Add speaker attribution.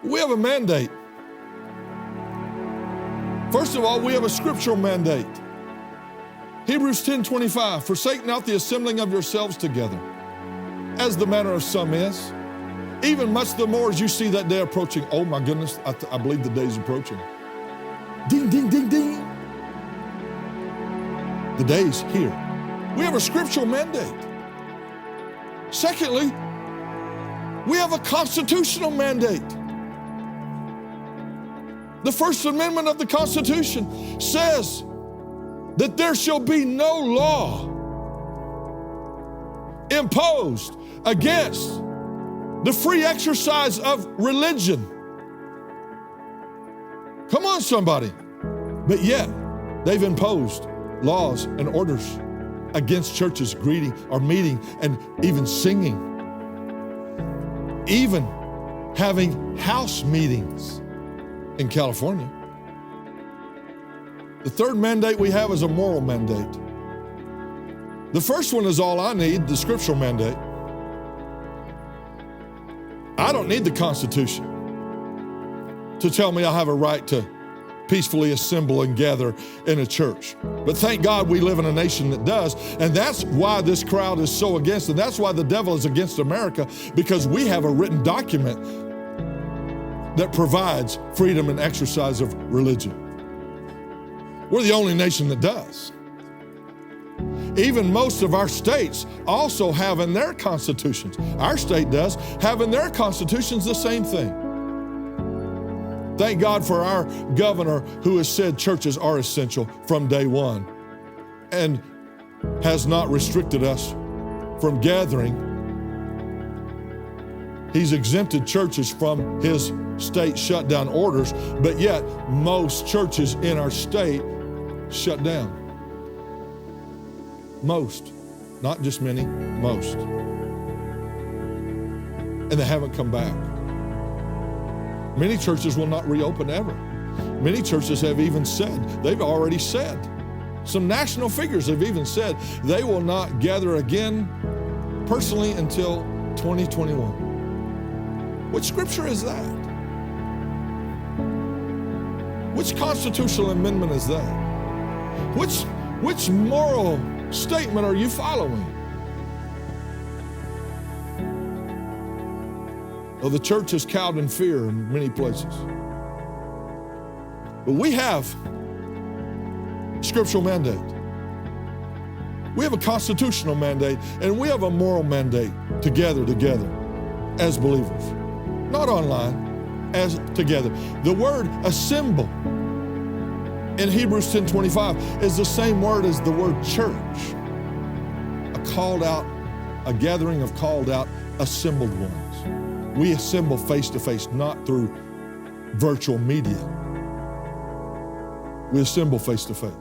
Speaker 1: We have a mandate. First of all, we have a scriptural mandate. Hebrews 10:25, forsake not the assembling of yourselves together, as the manner of some is, even much the more as you see that day approaching. Oh my goodness, I believe the day is approaching. Ding, ding, ding, ding. The day's here. We have a scriptural mandate. Secondly, we have a constitutional mandate. The First Amendment of the Constitution says that there shall be no law imposed against the free exercise of religion. Come on, somebody. But yet, they've imposed laws and orders against churches greeting or meeting and even singing, even having house meetings in California. The third mandate we have is a moral mandate. The first one is all I need, the scriptural mandate. I don't need the Constitution to tell me I have a right to peacefully assemble and gather in a church. But thank God we live in a nation that does, and that's why this crowd is so against, and that's why the devil is against America, because we have a written document that provides freedom and exercise of religion. We're the only nation that does. Even most of our states also have in their constitutions, our state does, have in their constitutions the same thing. Thank God for our governor who has said churches are essential from day one and has not restricted us from gathering. He's exempted churches from his state shutdown orders, but yet most churches in our state shut down. Most, not just many, most. And they haven't come back. Many churches will not reopen ever. Many churches have even said, they've already said, some national figures have even said they will not gather again personally until 2021. What scripture is that? Which constitutional amendment is that? Which moral statement are you following? Well, the church is cowed in fear in many places. But we have scriptural mandate. We have a constitutional mandate, and we have a moral mandate to gather together as believers. Not online, as together. The word assemble in Hebrews 10:25 is the same word as the word church. A gathering of called out, assembled ones. We assemble face to face, not through virtual media. We assemble face to face.